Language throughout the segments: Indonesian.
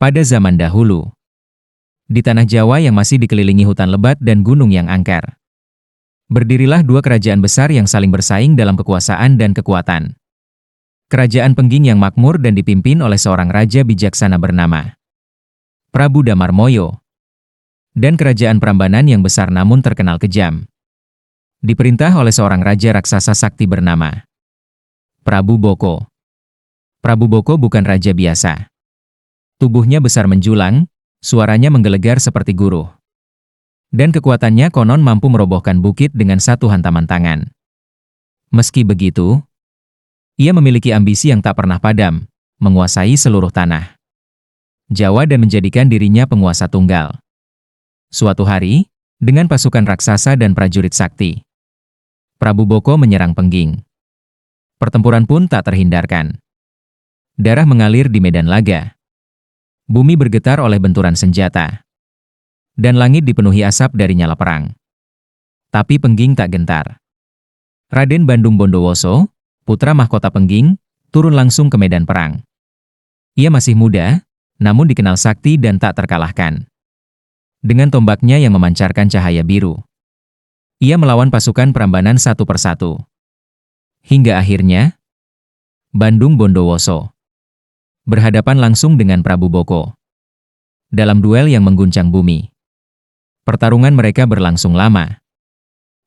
Pada zaman dahulu, di tanah Jawa yang masih dikelilingi hutan lebat dan gunung yang angker, berdirilah dua kerajaan besar yang saling bersaing dalam kekuasaan dan kekuatan. Kerajaan Pengging yang makmur dan dipimpin oleh seorang raja bijaksana bernama Prabu Damarmoyo, dan kerajaan Prambanan yang besar namun terkenal kejam, diperintah oleh seorang raja raksasa sakti bernama Prabu Boko. Prabu Boko bukan raja biasa. Tubuhnya besar menjulang, suaranya menggelegar seperti guruh. Dan kekuatannya konon mampu merobohkan bukit dengan satu hantaman tangan. Meski begitu, ia memiliki ambisi yang tak pernah padam, menguasai seluruh tanah Jawa dan menjadikan dirinya penguasa tunggal. Suatu hari, dengan pasukan raksasa dan prajurit sakti, Prabu Boko menyerang Pengging. Pertempuran pun tak terhindarkan. Darah mengalir di medan laga. Bumi bergetar oleh benturan senjata. Dan langit dipenuhi asap dari nyala perang. Tapi Pengging tak gentar. Raden Bandung Bondowoso, putra mahkota Pengging, turun langsung ke medan perang. Ia masih muda, namun dikenal sakti dan tak terkalahkan. Dengan tombaknya yang memancarkan cahaya biru, ia melawan pasukan Prambanan satu persatu. Hingga akhirnya, Bandung Bondowoso berhadapan langsung dengan Prabu Boko. Dalam duel yang mengguncang bumi. Pertarungan mereka berlangsung lama.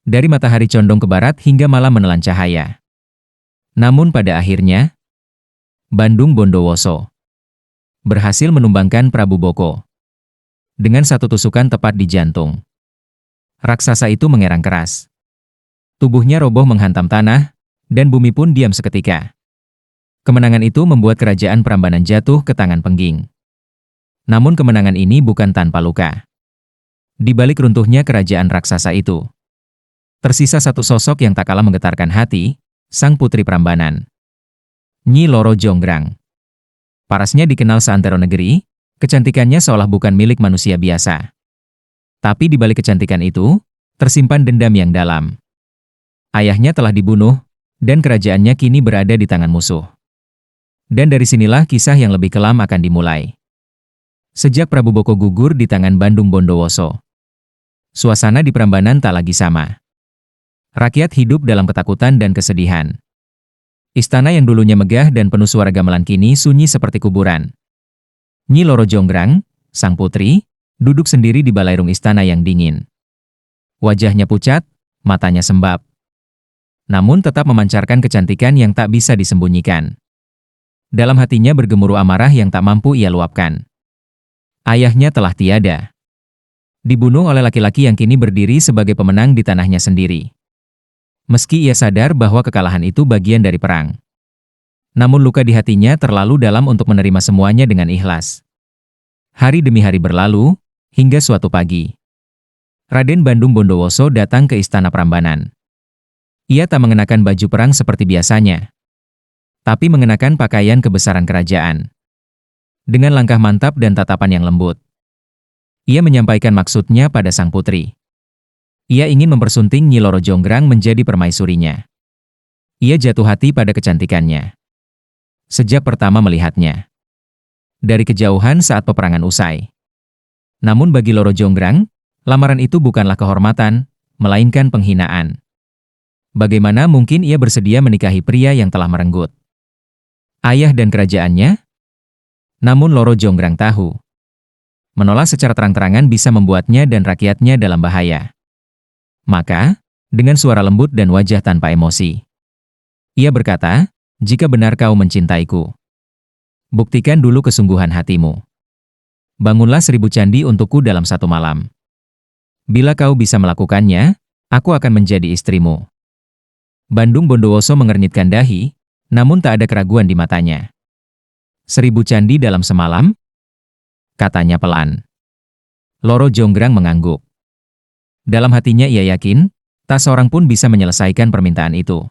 Dari matahari condong ke barat hingga malam menelan cahaya. Namun pada akhirnya, Bandung Bondowoso berhasil menumbangkan Prabu Boko dengan satu tusukan tepat di jantung. Raksasa itu mengerang keras. Tubuhnya roboh menghantam tanah, dan bumi pun diam seketika. Kemenangan itu membuat kerajaan Prambanan jatuh ke tangan Pengging. Namun kemenangan ini bukan tanpa luka. Di balik runtuhnya kerajaan raksasa itu, tersisa satu sosok yang tak kalah menggetarkan hati, sang putri Prambanan, Nyi Loro Jonggrang. Parasnya dikenal seantero negeri, kecantikannya seolah bukan milik manusia biasa. Tapi di balik kecantikan itu, tersimpan dendam yang dalam. Ayahnya telah dibunuh, dan kerajaannya kini berada di tangan musuh. Dan dari sinilah kisah yang lebih kelam akan dimulai. Sejak Prabu Boko gugur di tangan Bandung Bondowoso, suasana di Prambanan tak lagi sama. Rakyat hidup dalam ketakutan dan kesedihan. Istana yang dulunya megah dan penuh suara gamelan kini sunyi seperti kuburan. Nyi Loro Jonggrang, sang putri, duduk sendiri di balairung istana yang dingin. Wajahnya pucat, matanya sembab. Namun tetap memancarkan kecantikan yang tak bisa disembunyikan. Dalam hatinya bergemuruh amarah yang tak mampu ia luapkan. Ayahnya telah tiada. Dibunuh oleh laki-laki yang kini berdiri sebagai pemenang di tanahnya sendiri. Meski ia sadar bahwa kekalahan itu bagian dari perang. Namun luka di hatinya terlalu dalam untuk menerima semuanya dengan ikhlas. Hari demi hari berlalu, hingga suatu pagi, Raden Bandung Bondowoso datang ke istana Prambanan. Ia tak mengenakan baju perang seperti biasanya, tapi mengenakan pakaian kebesaran kerajaan. Dengan langkah mantap dan tatapan yang lembut, ia menyampaikan maksudnya pada sang putri. Ia ingin mempersunting Nyi Loro Jonggrang menjadi permaisurinya. Ia jatuh hati pada kecantikannya sejak pertama melihatnya. Dari kejauhan saat peperangan usai. Namun bagi Loro Jonggrang, lamaran itu bukanlah kehormatan, melainkan penghinaan. Bagaimana mungkin ia bersedia menikahi pria yang telah merenggut ayah dan kerajaannya? Namun Loro Jonggrang tahu, menolak secara terang-terangan bisa membuatnya dan rakyatnya dalam bahaya. Maka, dengan suara lembut dan wajah tanpa emosi, ia berkata, "Jika benar kau mencintaiku, buktikan dulu kesungguhan hatimu. Bangunlah 1000 candi untukku dalam satu malam. Bila kau bisa melakukannya, aku akan menjadi istrimu." Bandung Bondowoso mengernyitkan dahi, namun tak ada keraguan di matanya. 1000 candi dalam semalam? Katanya pelan. Loro Jonggrang mengangguk. Dalam hatinya ia yakin, tak seorang pun bisa menyelesaikan permintaan itu.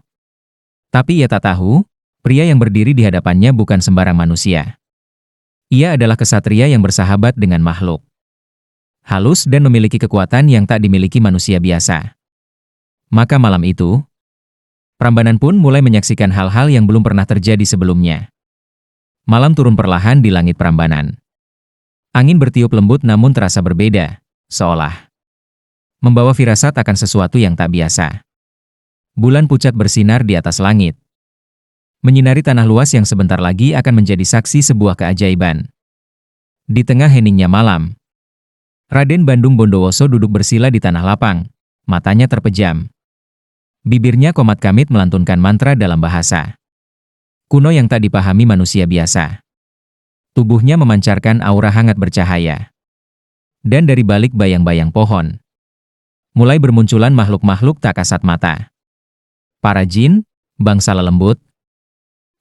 Tapi ia tak tahu, pria yang berdiri di hadapannya bukan sembarang manusia. Ia adalah kesatria yang bersahabat dengan makhluk. Halus dan memiliki kekuatan yang tak dimiliki manusia biasa. Maka malam itu, Prambanan pun mulai menyaksikan hal-hal yang belum pernah terjadi sebelumnya. Malam turun perlahan di langit Prambanan. Angin bertiup lembut namun terasa berbeda, seolah membawa firasat akan sesuatu yang tak biasa. Bulan pucat bersinar di atas langit, menyinari tanah luas yang sebentar lagi akan menjadi saksi sebuah keajaiban. Di tengah heningnya malam, Raden Bandung Bondowoso duduk bersila di tanah lapang, matanya terpejam. Bibirnya komat kamit melantunkan mantra dalam bahasa kuno yang tak dipahami manusia biasa. Tubuhnya memancarkan aura hangat bercahaya. Dan dari balik bayang-bayang pohon, mulai bermunculan makhluk-makhluk tak kasat mata. Para jin, bangsa lelembut,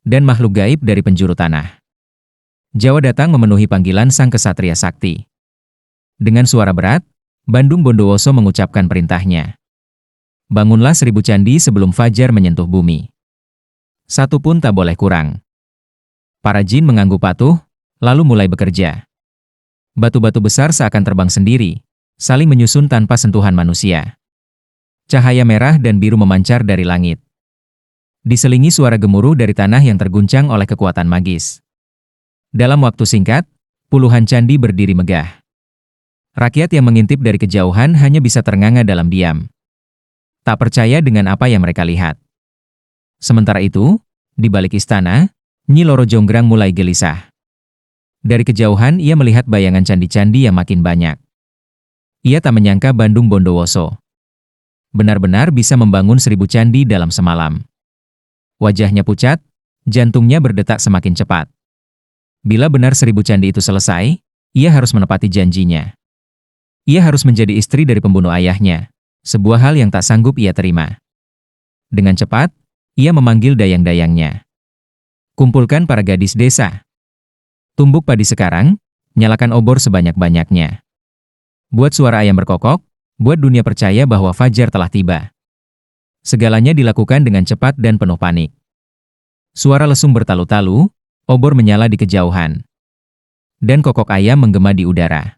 dan makhluk gaib dari penjuru tanah. Jawa datang memenuhi panggilan sang kesatria sakti. Dengan suara berat, Bandung Bondowoso mengucapkan perintahnya. Bangunlah 1000 candi sebelum fajar menyentuh bumi. Satu pun tak boleh kurang. Para jin mengangguk patuh, lalu mulai bekerja. Batu-batu besar seakan terbang sendiri, saling menyusun tanpa sentuhan manusia. Cahaya merah dan biru memancar dari langit, diselingi suara gemuruh dari tanah yang terguncang oleh kekuatan magis. Dalam waktu singkat, puluhan candi berdiri megah. Rakyat yang mengintip dari kejauhan hanya bisa ternganga dalam diam, tak percaya dengan apa yang mereka lihat. Sementara itu, di balik istana, Nyi Loro Jonggrang mulai gelisah. Dari kejauhan ia melihat bayangan candi-candi yang makin banyak. Ia tak menyangka Bandung Bondowoso benar-benar bisa membangun 1000 candi dalam semalam. Wajahnya pucat, jantungnya berdetak semakin cepat. Bila benar 1000 candi itu selesai, ia harus menepati janjinya. Ia harus menjadi istri dari pembunuh ayahnya, sebuah hal yang tak sanggup ia terima. Dengan cepat, ia memanggil dayang-dayangnya. Kumpulkan para gadis desa. Tumbuk padi sekarang, nyalakan obor sebanyak-banyaknya. Buat suara ayam berkokok, buat dunia percaya bahwa fajar telah tiba. Segalanya dilakukan dengan cepat dan penuh panik. Suara lesung bertalu-talu, obor menyala di kejauhan. Dan kokok ayam menggema di udara.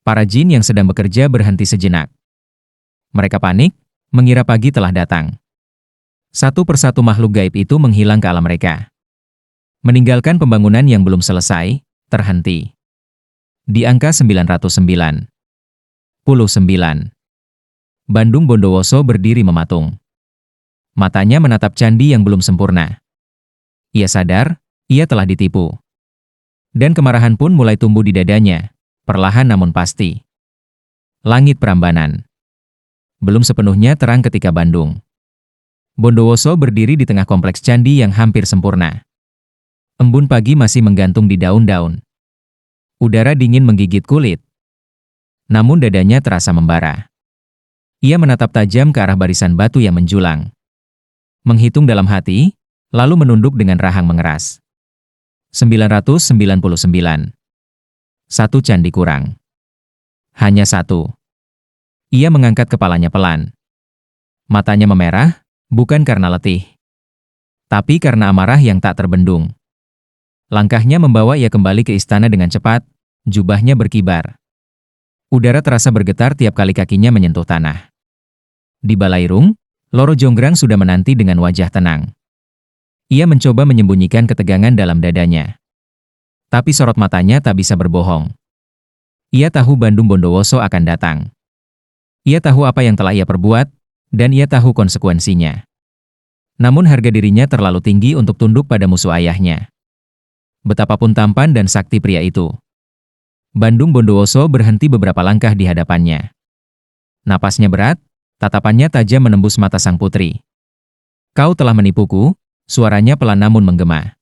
Para jin yang sedang bekerja berhenti sejenak. Mereka panik, mengira pagi telah datang. Satu persatu makhluk gaib itu menghilang ke alam mereka. Meninggalkan pembangunan yang belum selesai, terhenti. Di angka 909. Bandung Bondowoso berdiri mematung. Matanya menatap candi yang belum sempurna. Ia sadar, ia telah ditipu. Dan kemarahan pun mulai tumbuh di dadanya, perlahan namun pasti. Langit Prambanan belum sepenuhnya terang ketika Bandung Bondowoso berdiri di tengah kompleks candi yang hampir sempurna. Embun pagi masih menggantung di daun-daun. Udara dingin menggigit kulit. Namun dadanya terasa membara. Ia menatap tajam ke arah barisan batu yang menjulang. Menghitung dalam hati, lalu menunduk dengan rahang mengeras. 999. Satu candi kurang. Hanya satu. Ia mengangkat kepalanya pelan. Matanya memerah, bukan karena letih, tapi karena amarah yang tak terbendung. Langkahnya membawa ia kembali ke istana dengan cepat, jubahnya berkibar. Udara terasa bergetar tiap kali kakinya menyentuh tanah. Di Balairung, Loro Jonggrang sudah menanti dengan wajah tenang. Ia mencoba menyembunyikan ketegangan dalam dadanya. Tapi sorot matanya tak bisa berbohong. Ia tahu Bandung Bondowoso akan datang. Ia tahu apa yang telah ia perbuat, dan ia tahu konsekuensinya. Namun harga dirinya terlalu tinggi untuk tunduk pada musuh ayahnya. Betapapun tampan dan sakti pria itu. Bandung Bondowoso berhenti beberapa langkah di hadapannya. Napasnya berat, tatapannya tajam menembus mata sang putri. Kau telah menipuku, suaranya pelan namun menggema.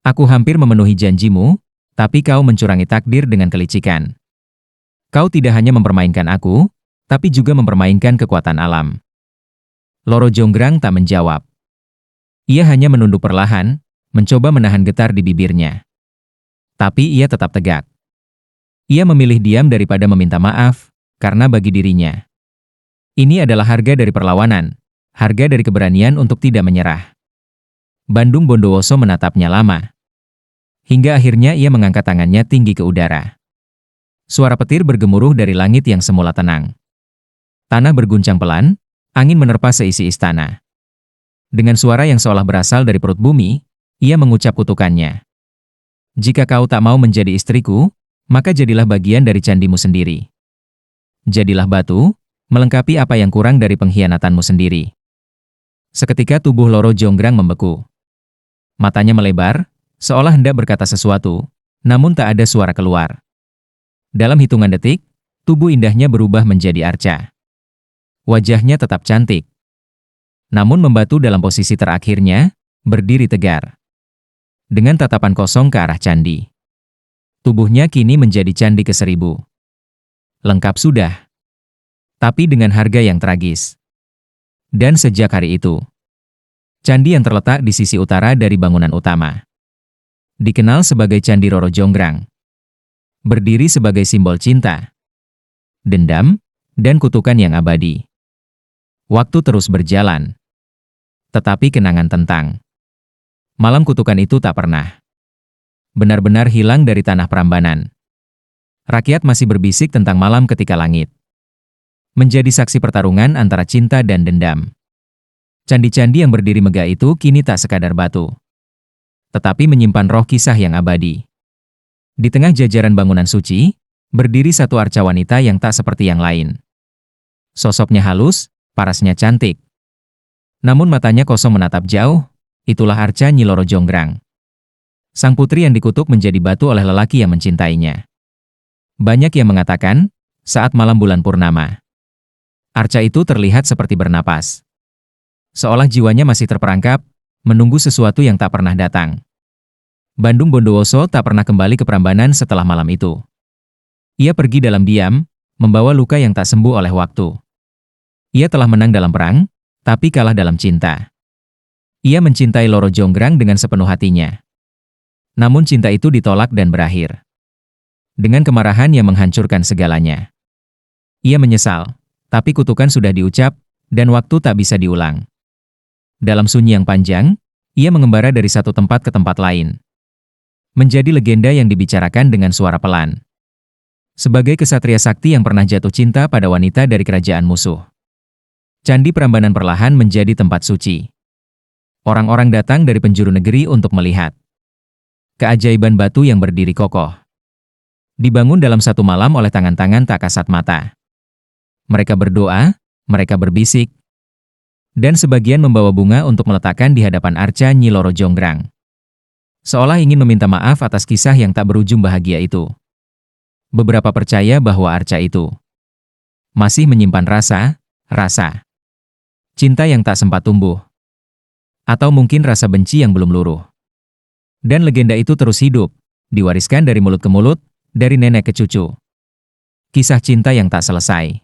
Aku hampir memenuhi janjimu, tapi kau mencurangi takdir dengan kelicikan. Kau tidak hanya mempermainkan aku, tapi juga mempermainkan kekuatan alam. Loro Jonggrang tak menjawab. Ia hanya menunduk perlahan, mencoba menahan getar di bibirnya. Tapi ia tetap tegak. Ia memilih diam daripada meminta maaf, karena bagi dirinya, ini adalah harga dari perlawanan, harga dari keberanian untuk tidak menyerah. Bandung Bondowoso menatapnya lama. Hingga akhirnya ia mengangkat tangannya tinggi ke udara. Suara petir bergemuruh dari langit yang semula tenang. Tanah berguncang pelan, angin menerpa seisi istana. Dengan suara yang seolah berasal dari perut bumi, ia mengucap kutukannya. Jika kau tak mau menjadi istriku, maka jadilah bagian dari candimu sendiri. Jadilah batu, melengkapi apa yang kurang dari pengkhianatanmu sendiri. Seketika tubuh Loro Jonggrang membeku. Matanya melebar, seolah hendak berkata sesuatu, namun tak ada suara keluar. Dalam hitungan detik, tubuh indahnya berubah menjadi arca. Wajahnya tetap cantik. Namun membatu dalam posisi terakhirnya, berdiri tegar. Dengan tatapan kosong ke arah candi. Tubuhnya kini menjadi candi ke-1000. Lengkap sudah. Tapi dengan harga yang tragis. Dan sejak hari itu, candi yang terletak di sisi utara dari bangunan utama dikenal sebagai Candi Roro Jonggrang. Berdiri sebagai simbol cinta, dendam, dan kutukan yang abadi. Waktu terus berjalan. Tetapi kenangan tentang malam kutukan itu tak pernah benar-benar hilang dari tanah Prambanan. Rakyat masih berbisik tentang malam ketika langit menjadi saksi pertarungan antara cinta dan dendam. Candi-candi yang berdiri megah itu kini tak sekadar batu, tetapi menyimpan roh kisah yang abadi. Di tengah jajaran bangunan suci, berdiri satu arca wanita yang tak seperti yang lain. Sosoknya halus, parasnya cantik. Namun matanya kosong menatap jauh, itulah Arca Nyi Loro Jonggrang. Sang putri yang dikutuk menjadi batu oleh lelaki yang mencintainya. Banyak yang mengatakan, saat malam bulan purnama, arca itu terlihat seperti bernapas. Seolah jiwanya masih terperangkap, menunggu sesuatu yang tak pernah datang. Bandung Bondowoso tak pernah kembali ke Prambanan setelah malam itu. Ia pergi dalam diam, membawa luka yang tak sembuh oleh waktu. Ia telah menang dalam perang, tapi kalah dalam cinta. Ia mencintai Loro Jonggrang dengan sepenuh hatinya. Namun cinta itu ditolak dan berakhir dengan kemarahan yang menghancurkan segalanya. Ia menyesal, tapi kutukan sudah diucap, dan waktu tak bisa diulang. Dalam sunyi yang panjang, ia mengembara dari satu tempat ke tempat lain. Menjadi legenda yang dibicarakan dengan suara pelan. Sebagai kesatria sakti yang pernah jatuh cinta pada wanita dari kerajaan musuh. Candi Prambanan perlahan menjadi tempat suci. Orang-orang datang dari penjuru negeri untuk melihat keajaiban batu yang berdiri kokoh. Dibangun dalam satu malam oleh tangan-tangan tak kasat mata. Mereka berdoa, mereka berbisik, dan sebagian membawa bunga untuk meletakkan di hadapan Arca Nyi Loro Jonggrang. Seolah ingin meminta maaf atas kisah yang tak berujung bahagia itu. Beberapa percaya bahwa arca itu masih menyimpan rasa cinta yang tak sempat tumbuh. Atau mungkin rasa benci yang belum luruh. Dan legenda itu terus hidup, diwariskan dari mulut ke mulut, dari nenek ke cucu. Kisah cinta yang tak selesai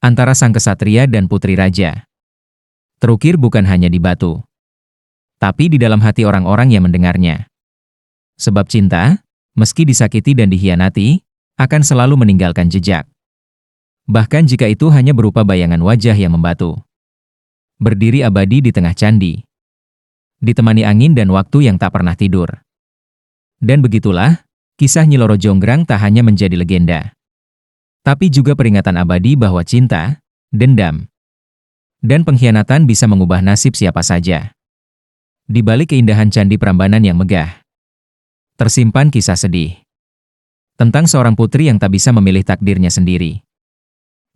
antara sang kesatria dan putri raja. Terukir bukan hanya di batu, tapi di dalam hati orang-orang yang mendengarnya. Sebab cinta, meski disakiti dan dikhianati, akan selalu meninggalkan jejak. Bahkan jika itu hanya berupa bayangan wajah yang membatu. Berdiri abadi di tengah candi. Ditemani angin dan waktu yang tak pernah tidur. Dan begitulah, kisah Nyi Loro Jonggrang tak hanya menjadi legenda, tapi juga peringatan abadi bahwa cinta, dendam, dan pengkhianatan bisa mengubah nasib siapa saja. Di balik keindahan Candi Prambanan yang megah, tersimpan kisah sedih. Tentang seorang putri yang tak bisa memilih takdirnya sendiri.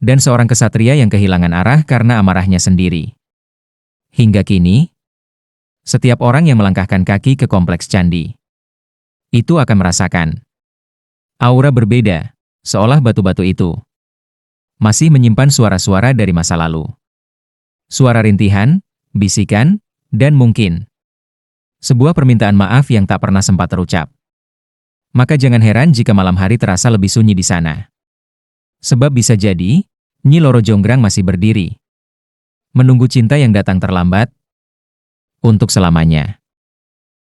Dan seorang kesatria yang kehilangan arah karena amarahnya sendiri. Hingga kini, setiap orang yang melangkahkan kaki ke kompleks candi, itu akan merasakan aura berbeda. Seolah batu-batu itu masih menyimpan suara-suara dari masa lalu. Suara rintihan, bisikan, dan mungkin sebuah permintaan maaf yang tak pernah sempat terucap. Maka jangan heran jika malam hari terasa lebih sunyi di sana. Sebab bisa jadi, Nyi Loro Jonggrang masih berdiri, menunggu cinta yang datang terlambat untuk selamanya.